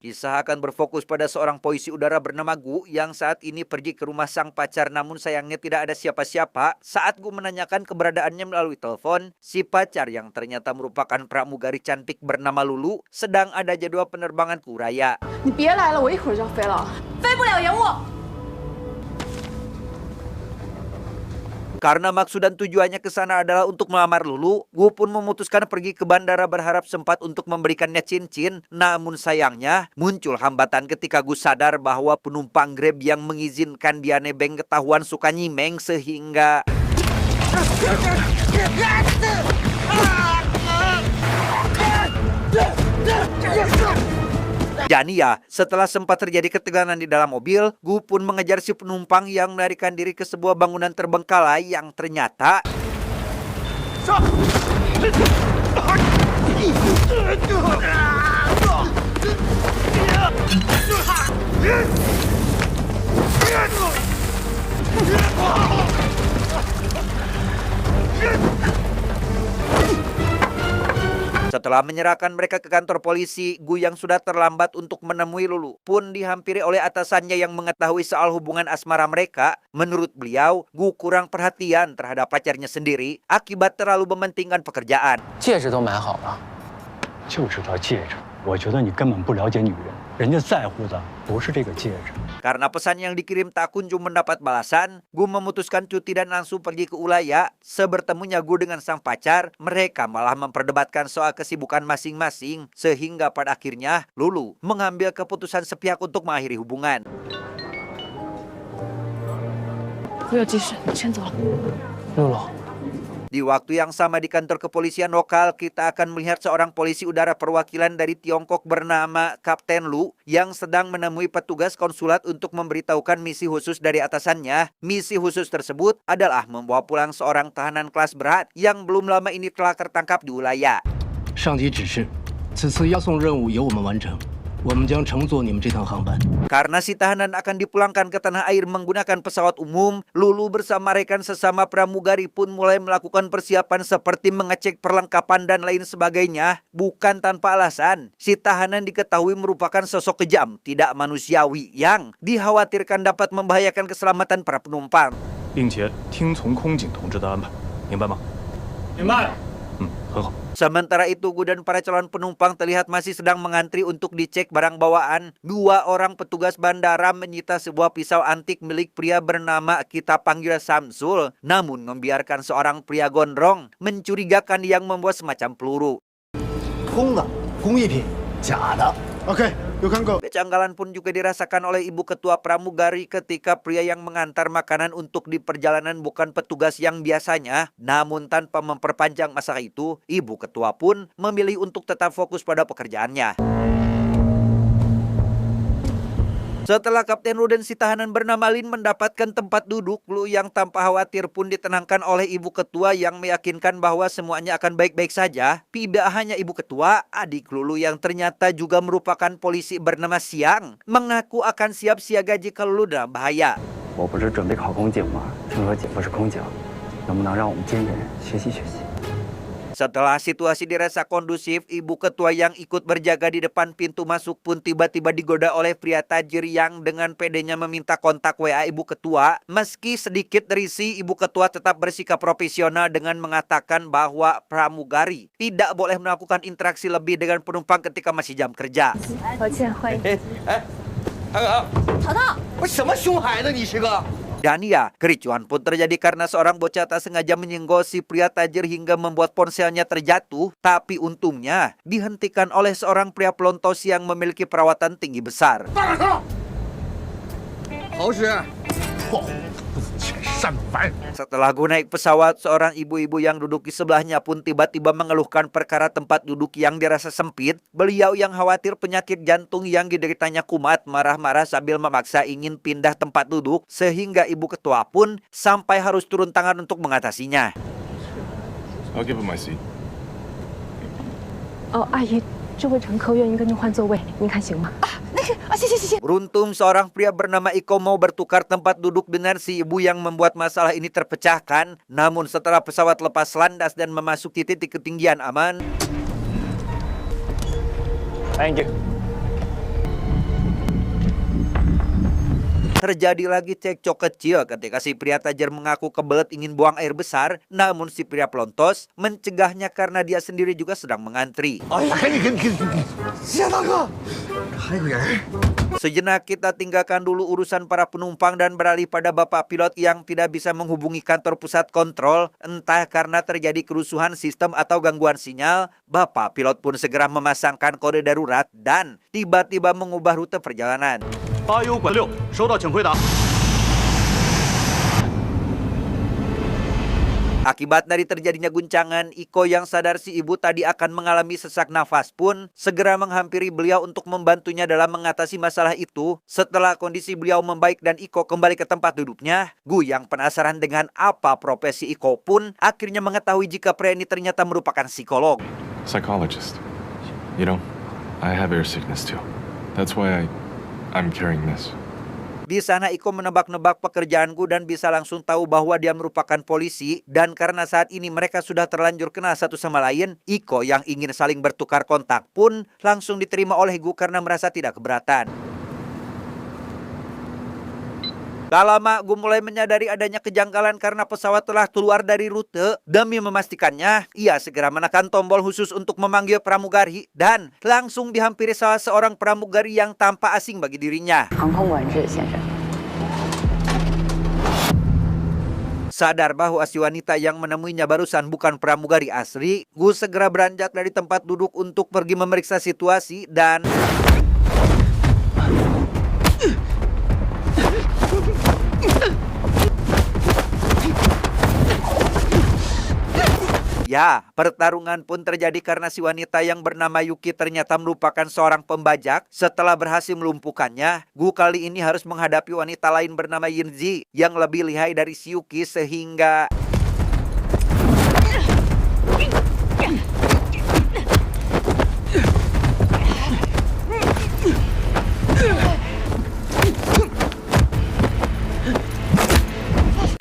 Kisah akan berfokus pada seorang polisi udara bernama Gu yang saat ini pergi ke rumah sang pacar, namun sayangnya tidak ada siapa-siapa. Saat Gu menanyakan keberadaannya melalui telepon, si pacar yang ternyata merupakan pramugari cantik bernama Lulu sedang ada jadwal penerbangan ke Uraya. 你别来了，我一会儿就要飞了，飞不了延误。 Karena maksud dan tujuannya ke sana adalah untuk melamar Lulu, Gu pun memutuskan pergi ke bandara berharap sempat untuk memberikannya cincin. Namun sayangnya muncul hambatan ketika Gu sadar bahwa penumpang Grab yang mengizinkan dia nebeng ketahuan suka nyimeng sehingga Jania, setelah sempat terjadi ketegangan di dalam mobil, Gu pun mengejar si penumpang yang melarikan diri ke sebuah bangunan terbengkalai yang ternyata setelah menyerahkan mereka ke kantor polisi, Gu yang sudah terlambat untuk menemui Lulu pun dihampiri oleh atasannya yang mengetahui soal hubungan asmara mereka. Menurut beliau, Gu kurang perhatian terhadap pacarnya sendiri akibat terlalu mementingkan pekerjaan. 戒指都买好了，就知道戒指。我觉得你根本不了解女人，人家在乎的不是这个戒指。 Karena pesan yang dikirim tak kunjung mendapat balasan, Gu memutuskan cuti dan langsung pergi ke Ulaya. Sebertemunya Gu dengan sang pacar, mereka malah memperdebatkan soal kesibukan masing-masing. Sehingga pada akhirnya, Lulu mengambil keputusan sepihak untuk mengakhiri hubungan. 不要继续，你先走了。露露， Di waktu yang sama di kantor kepolisian lokal, kita akan melihat seorang polisi udara perwakilan dari Tiongkok bernama Kapten Lu yang sedang menemui petugas konsulat untuk memberitahukan misi khusus dari atasannya. Misi khusus tersebut adalah membawa pulang seorang tahanan kelas berat yang belum lama ini telah tertangkap di Ulaya. 上级指示，此次押送任务由我们完成，我们将乘坐你们这趟航班。 Karena si tahanan akan dipulangkan ke tanah air menggunakan pesawat umum, Lulu bersama rekan sesama pramugari pun mulai melakukan persiapan seperti mengecek perlengkapan dan lain sebagainya. Bukan tanpa alasan, si tahanan diketahui merupakan sosok kejam, tidak manusiawi yang dikhawatirkan dapat membahayakan keselamatan para penumpang. 并且听从空警同志的安排，明白吗？明白。很好。 Sementara itu, Gu dan para calon penumpang terlihat masih sedang mengantri untuk dicek barang bawaan. 2 orang petugas bandara menyita sebuah pisau antik milik pria bernama kita panggil Samsul. Namun membiarkan seorang pria gondrong mencurigakan yang membawa semacam peluru. 空的工艺品，假的。OK，有看过。 Kejanggalan pun juga dirasakan oleh ibu ketua pramugari ketika pria yang mengantar makanan untuk di perjalanan bukan petugas yang biasanya. Namun tanpa memperpanjang masalah itu, ibu ketua pun memilih untuk tetap fokus pada pekerjaannya. Setelah Kapten Lu dan si tahanan bernama Lin mendapatkan tempat duduk, Lu yang tanpa khawatir pun ditenangkan oleh ibu ketua yang meyakinkan bahwa semuanya akan baik-baik saja. Tidak hanya ibu ketua, adik Lulu yang ternyata juga merupakan polisi bernama Siang mengaku akan siap siaga jika Lulu dalam bahaya. 我不是准备考空警吗？听说姐夫是空警，能不能让我们见见人，学习学习？ Setelah situasi dirasa kondusif, ibu ketua yang ikut berjaga di depan pintu masuk pun tiba-tiba digoda oleh pria tajir yang dengan pedenya meminta kontak WA ibu ketua. Meski sedikit risih, ibu ketua tetap bersikap profesional dengan mengatakan bahwa pramugari tidak boleh melakukan interaksi lebih dengan penumpang ketika masih jam kerja. 抱歉，欢迎。淘淘，我什么熊孩子？你是个？ Dan ya, kericuhan pun terjadi karena seorang bocah tak sengaja menyenggol si pria tajir hingga membuat ponselnya terjatuh. Tapi untungnya dihentikan oleh seorang pria pelontos yang memiliki perawatan tinggi besar. 好使。 Setelah Gu naik pesawat, seorang ibu-ibu yang duduk di sebelahnya pun tiba-tiba mengeluhkan perkara tempat duduk yang dirasa sempit. Beliau yang khawatir penyakit jantung yang dideritanya kumat marah-marah sambil memaksa ingin pindah tempat duduk, sehingga ibu ketua pun sampai harus turun tangan untuk mengatasinya. I'll give him my seat. 哦，阿姨，这位乘客愿意跟您换座位，您看行吗？啊，那个啊，谢谢谢谢。 Beruntung seorang pria bernama Iko mau bertukar tempat duduk dengan si ibu yang membuat masalah ini terpecahkan. Namun setelah pesawat lepas landas dan memasuki titik ketinggian aman, Thank you. Terjadi lagi cekcok kecil ketika si pria tajir mengaku kebelet ingin buang air besar, namun si pria pelontos mencegahnya karena dia sendiri juga sedang mengantri. Sejenak kita tinggalkan dulu urusan para penumpang dan beralih pada bapak pilot yang tidak bisa menghubungi kantor pusat kontrol, entah karena terjadi kerusuhan sistem atau gangguan sinyal. Bapak pilot pun segera memasangkan kode darurat dan tiba-tiba mengubah rute perjalanan. 8U 管6，收到请回答。 Akibat dari terjadinya guncangan, Iko yang sadar si ibu tadi akan mengalami sesak nafas pun segera menghampiri beliau untuk membantunya dalam mengatasi masalah itu. Setelah kondisi beliau membaik dan Iko kembali ke tempat duduknya, Gu yang penasaran dengan apa profesi Iko pun akhirnya mengetahui jika pria ini ternyata merupakan psikolog. Psychologist. You know, I have air sickness too. That's why I'm carrying this. Di sana Iko menebak-nebak pekerjaanku dan bisa langsung tahu bahwa dia merupakan polisi. Dan karena saat ini mereka sudah terlanjur kenal satu sama lain, Iko yang ingin saling bertukar kontak pun langsung diterima oleh Gu karena merasa tidak keberatan. Tak lama Gu mulai menyadari adanya kejanggalan karena pesawat telah keluar dari rute. Demi memastikannya, ia segera menekan tombol khusus untuk memanggil pramugari dan langsung dihampiri salah seorang pramugari yang tampak asing bagi dirinya. 航空管制先生。 Sadar bahwa si wanita yang menemuinya barusan bukan pramugari asli, Gu segera beranjak dari tempat duduk untuk pergi memeriksa situasi dan... Ya, pertarungan pun terjadi karena si wanita yang bernama Yuki ternyata merupakan seorang pembajak. Setelah berhasil melumpuhkannya, Gu kali ini harus menghadapi wanita lain bernama Yinzi yang lebih lihai dari si Yuki sehingga...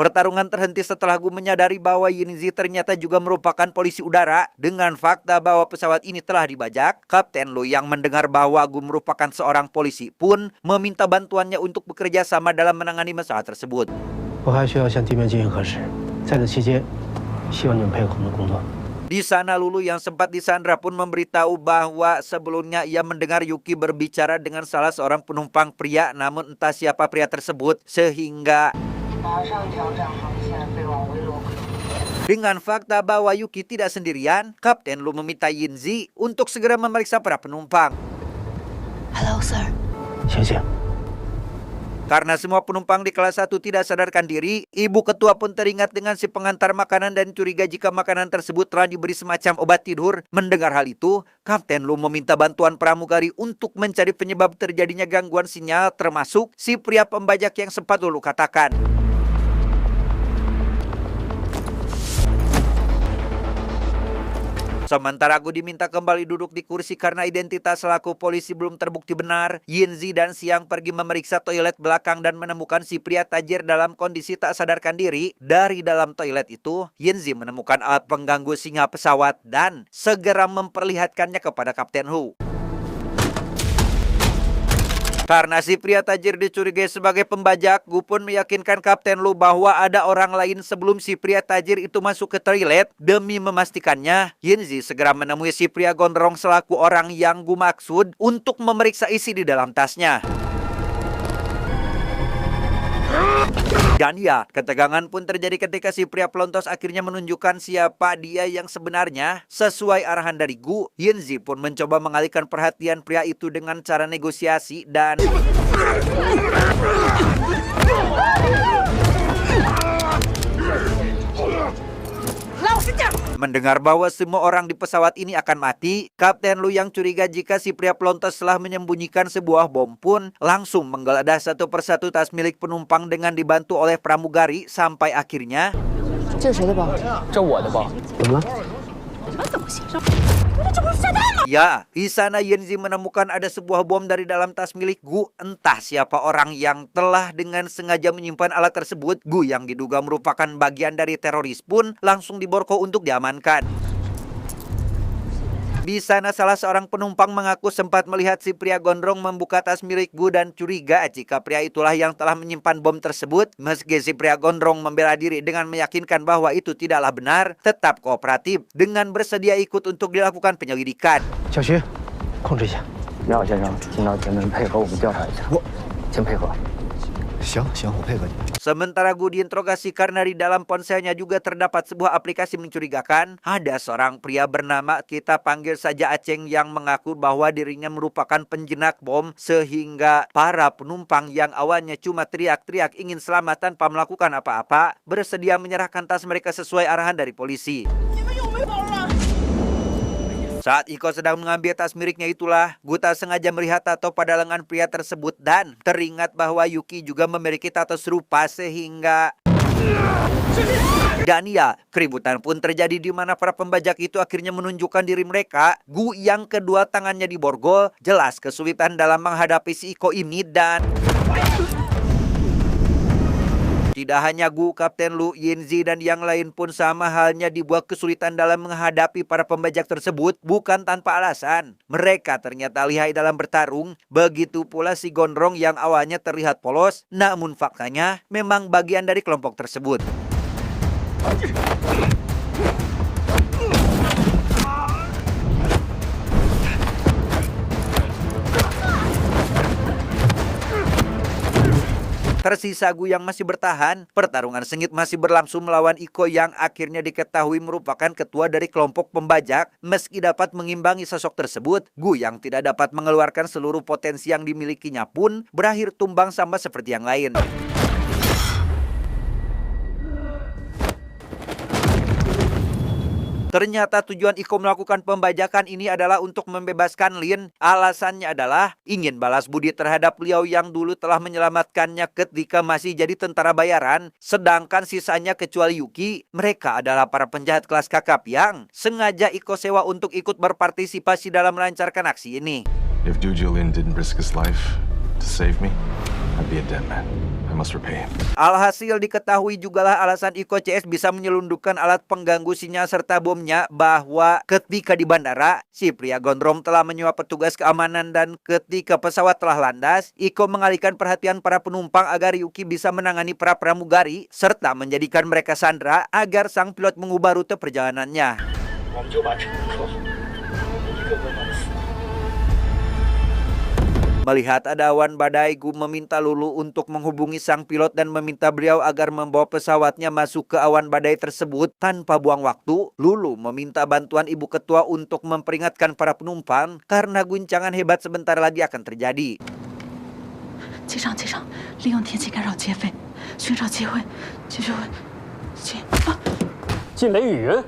Pertarungan terhenti setelah Gu menyadari bahwa Yinzi ternyata juga merupakan polisi udara. Dengan fakta bahwa pesawat ini telah dibajak, Kapten Lu yang mendengar bahwa Gu merupakan seorang polisi pun meminta bantuannya untuk bekerja sama dalam menangani masalah tersebut. 我还需要向地面进行核实，在此期间，希望你们配合我们的工作。 Di sana Lulu yang sempat disandra pun memberitahu bahwa sebelumnya ia mendengar Yuki berbicara dengan salah seorang penumpang pria, namun entah siapa pria tersebut sehingga... Dengan fakta bahwa Yuki tidak sendirian, Kapten Lu meminta Yinzi untuk segera memeriksa para penumpang. Hello, sir. 醒醒！ Karena semua penumpang di kelas 1 tidak sadarkan diri, ibu ketua pun teringat dengan si pengantar makanan dan curiga jika makanan tersebut telah diberi semacam obat tidur. Mendengar hal itu, Kapten Lu meminta bantuan pramugari untuk mencari penyebab terjadinya gangguan sinyal, termasuk si pria pembajak yang sempat Lulu katakan. Sementara Gu diminta kembali duduk di kursi karena identitas selaku polisi belum terbukti benar, Yinzi dan Siang pergi memeriksa toilet belakang dan menemukan si pria tajir dalam kondisi tak sadarkan diri. Dari dalam toilet itu, Yinzi menemukan alat pengganggu sinyal pesawat dan segera memperlihatkannya kepada Kapten Hu. Karena si pria tajir dicurigai sebagai pembajak, Gu pun meyakinkan Kapten Lu bahwa ada orang lain sebelum si pria tajir itu masuk ke toilet. Demi memastikannya, Yinzi segera menemui si pria gondrong selaku orang yang Gu maksud untuk memeriksa isi di dalam tasnya. Dan ya, ketegangan pun terjadi ketika si pria pelontos akhirnya menunjukkan siapa dia yang sebenarnya. Sesuai arahan dari Gu, Yinzi pun mencoba mengalihkan perhatian pria itu dengan cara negosiasi dan... Mendengar bahwa semua orang di pesawat ini akan mati, Kapten Lu yang curiga jika si pria pelontos telah menyembunyikan sebuah bom pun langsung menggeledah satu persatu tas milik penumpang dengan dibantu oleh pramugari sampai akhirnya... 这是谁的包？ 这我的包。 怎么了？ Ya, di sana Yinzi menemukan ada sebuah bom dari dalam tas milik Gu. Entah siapa orang yang telah dengan sengaja menyimpan alat tersebut. Gu yang diduga merupakan bagian dari teroris pun langsung diborgo untuk diamankan. Di sana salah seorang penumpang mengaku sempat melihat si pria gondrong membuka tas milik Gu dan curiga jika pria itulah yang telah menyimpan bom tersebut. Meski si pria gondrong membela diri dengan meyakinkan bahwa itu tidaklah benar, tetap kooperatif dengan bersedia ikut untuk dilakukan penyelidikan. 小徐，控制一下。你好，先生，请到前门配合我们调查一下。请配合。行，我配合你。 Sementara Gu diinterogasi karena di dalam ponselnya juga terdapat sebuah aplikasi mencurigakan. Ada seorang pria bernama, kita panggil saja Aceng, yang mengaku bahwa dirinya merupakan penjinak bom, sehingga para penumpang yang awalnya cuma teriak-teriak ingin selamat tanpa melakukan apa-apa bersedia menyerahkan tas mereka sesuai arahan dari polisi. Saat Iko sedang mengambil tas miliknya itulah, Gu tak sengaja melihat tato pada lengan pria tersebut dan teringat bahwa Yuki juga memiliki tato serupa sehingga... Dan ya, keributan pun terjadi di mana para pembajak itu akhirnya menunjukkan diri mereka. Gu yang kedua tangannya diborgol, jelas kesulitan dalam menghadapi si Iko ini dan... Tidak hanya Gu, Kapten Lu, Yinzi, dan yang lain pun sama halnya dibuat kesulitan dalam menghadapi para pembajak tersebut bukan tanpa alasan. Mereka ternyata lihai dalam bertarung, begitu pula si gondrong yang awalnya terlihat polos, namun faktanya memang bagian dari kelompok tersebut. Tersisa Gu yang masih bertahan. Pertarungan sengit masih berlangsung melawan Iko yang akhirnya diketahui merupakan ketua dari kelompok pembajak. Meski dapat mengimbangi sosok tersebut, Gu yang tidak dapat mengeluarkan seluruh potensi yang dimilikinya pun berakhir tumbang sama seperti yang lain. Ternyata tujuan Iko melakukan pembajakan ini adalah untuk membebaskan Lin. Alasannya adalah ingin balas budi terhadap beliau yang dulu telah menyelamatkannya ketika masih jadi tentara bayaran. Sedangkan sisanya kecuali Yuki, mereka adalah para penjahat kelas kakap yang sengaja Iko sewa untuk ikut berpartisipasi dalam melancarkan aksi ini. If Duju Lin didn't risk his life to save me, I'd be a dead man. I must repay him. Alhasil diketahui jugalah alasan Iko CS bisa menyelundupkan alat pengganggu sinyal serta bomnya bahwa ketika di bandara, si pria gondrong telah menyewa petugas keamanan dan ketika pesawat telah landas, Iko mengalihkan perhatian para penumpang agar Yuki bisa menangani para pramugari serta menjadikan mereka sandera agar sang pilot mengubah rute perjalanannya. Melihat ada awan badai, Gu meminta Lulu untuk menghubungi sang pilot dan meminta beliau agar membawa pesawatnya masuk ke awan badai tersebut. Tanpa buang waktu, Lulu meminta bantuan ibu ketua untuk memperingatkan para penumpang karena guncangan hebat sebentar lagi akan terjadi. 机长，利用天气干扰劫匪，寻找机会解决进雷雨云，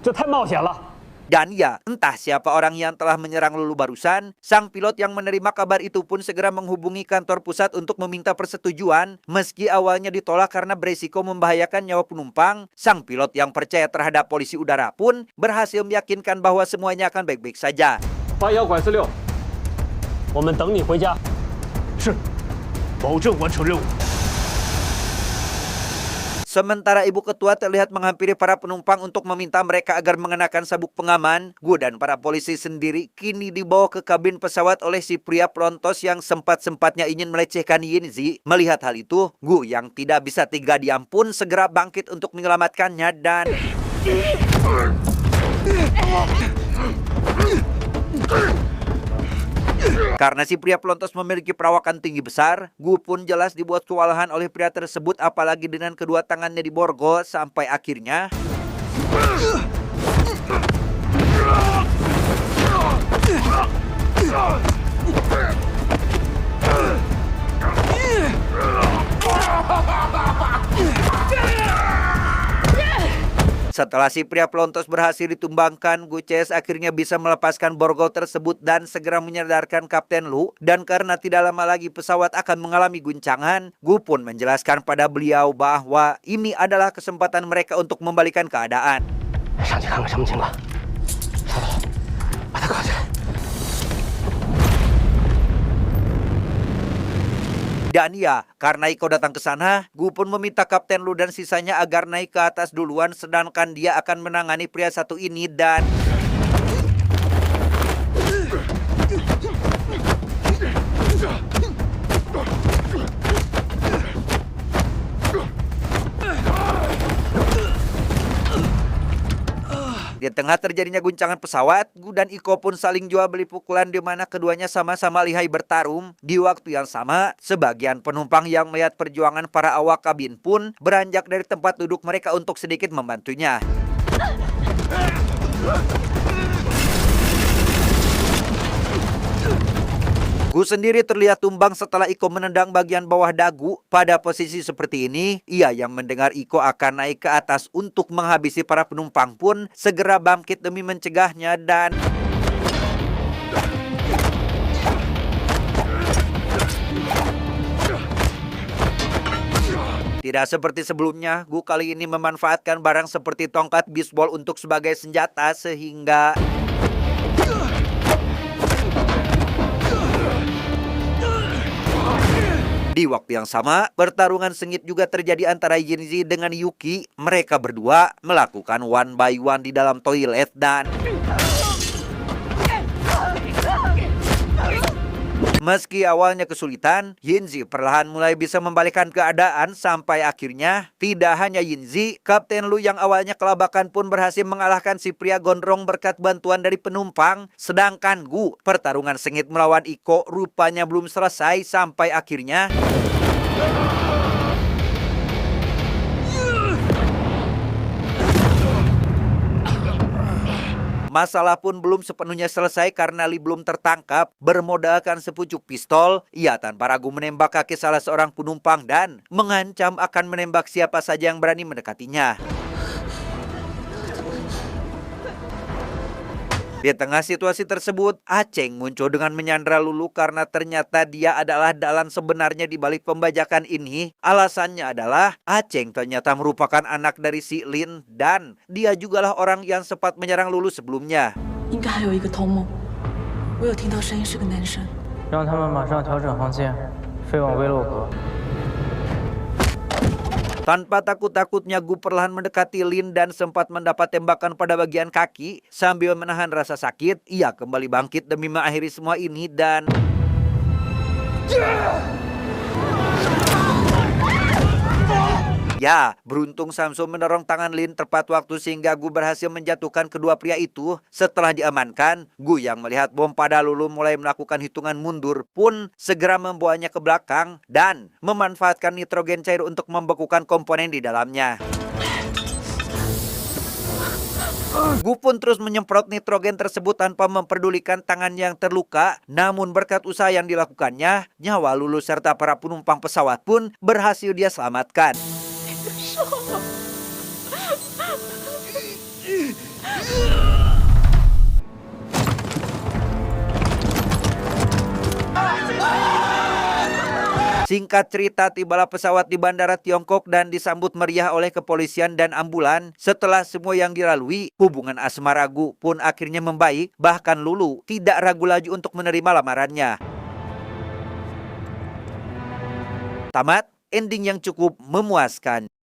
这太冒险了。 Dan ya, entah siapa orang yang telah menyerang Lulu barusan, sang pilot yang menerima kabar itu pun segera menghubungi kantor pusat untuk meminta persetujuan. Meski awalnya ditolak karena beresiko membahayakan nyawa penumpang, sang pilot yang percaya terhadap polisi udara pun berhasil meyakinkan bahwa semuanya akan baik-baik saja. 8146，我们等你回家。是，保证完成任务。 Sementara ibu ketua terlihat menghampiri para penumpang untuk meminta mereka agar mengenakan sabuk pengaman. Gu dan para polisi sendiri kini dibawa ke kabin pesawat oleh si pria pelontos yang sempat-sempatnya ingin melecehkan Yinzi. Melihat hal itu, Gu yang tidak bisa tinggal diam pun segera bangkit untuk menyelamatkannya dan... Karena si pria pelontos memiliki perawakan tinggi besar, Gu pun jelas dibuat kewalahan oleh pria tersebut, apalagi dengan kedua tangannya diborgol sampai akhirnya... Setelah si pria pelontos berhasil ditumbangkan, Gu CS akhirnya bisa melepaskan borgol tersebut dan segera menyadarkan Kapten Lu. Dan karena tidak lama lagi pesawat akan mengalami guncangan, Gu pun menjelaskan pada beliau bahwa ini adalah kesempatan mereka untuk membalikan keadaan. 上去看看什么情况。小岛，把他铐起来。 Dan ya, karena Iko datang ke sana, Gu pun meminta Kapten Lu dan sisanya agar naik ke atas duluan, sedangkan dia akan menangani pria satu ini dan... tengah terjadinya guncangan pesawat, Gu dan Iko pun saling jual beli pukulan di mana keduanya sama-sama lihai bertarung. Di waktu yang sama, sebagian penumpang yang melihat perjuangan para awak kabin pun beranjak dari tempat duduk mereka untuk sedikit membantunya. Gu sendiri terlihat tumbang setelah Iko menendang bagian bawah dagu. Pada posisi seperti ini, ia yang mendengar Iko akan naik ke atas untuk menghabisi para penumpang pun segera bangkit demi mencegahnya dan tidak seperti sebelumnya, Gu kali ini memanfaatkan barang seperti tongkat bisbol untuk sebagai senjata sehingga di waktu yang sama, pertarungan sengit juga terjadi antara Yinzi dengan Yuki. Mereka berdua melakukan one by one di dalam toilet dan meski awalnya kesulitan, Yinzi perlahan mulai bisa membalikkan keadaan sampai akhirnya tidak hanya Yinzi, Kapten Lu yang awalnya kelabakan pun berhasil mengalahkan si pria gondrong berkat bantuan dari penumpang. Sedangkan Gu, pertarungan sengit melawan Iko rupanya belum selesai sampai akhirnya masalah pun belum sepenuhnya selesai karena Li belum tertangkap. Bermodalkan sepucuk pistol, ia tanpa ragu menembak kaki salah seorang penumpang dan mengancam akan menembak siapa saja yang berani mendekatinya. Di tengah situasi tersebut, Aceng muncul dengan menyandra Lulu karena ternyata dia adalah dalang sebenarnya di balik pembajakan ini. Alasannya adalah Aceng ternyata merupakan anak dari si Lin dan dia jugalah orang yang sempat menyerang Lulu sebelumnya. 应该还有一个头目，我有听到声音是个男生。让他们马上调整航线，飞往威洛格。 Tanpa takut-takutnya Gu perlahan mendekati Lin dan sempat mendapat tembakan pada bagian kaki. Sambil menahan rasa sakit, ia kembali bangkit demi mengakhiri semua ini dan ya, beruntung Samsul mendorong tangan Lin tepat waktu sehingga Gu berhasil menjatuhkan kedua pria itu. Setelah diamankan, Gu yang melihat bom pada Lulu mulai melakukan hitungan mundur pun segera membawanya ke belakang dan memanfaatkan nitrogen cair untuk membekukan komponen di dalamnya. Gu pun terus menyemprot nitrogen tersebut tanpa memperdulikan tangan yang terluka. Namun berkat usaha yang dilakukannya, nyawa Lulu serta para penumpang pesawat pun berhasil dia selamatkan. Singkat cerita, tibalah pesawat di bandara Tiongkok dan disambut meriah oleh kepolisian dan ambulan. Setelah semua yang dilalui, hubungan asmara Gu pun akhirnya membaik. Bahkan Lulu tidak ragu lagi untuk menerima lamarannya. Tamat, ending yang cukup memuaskan.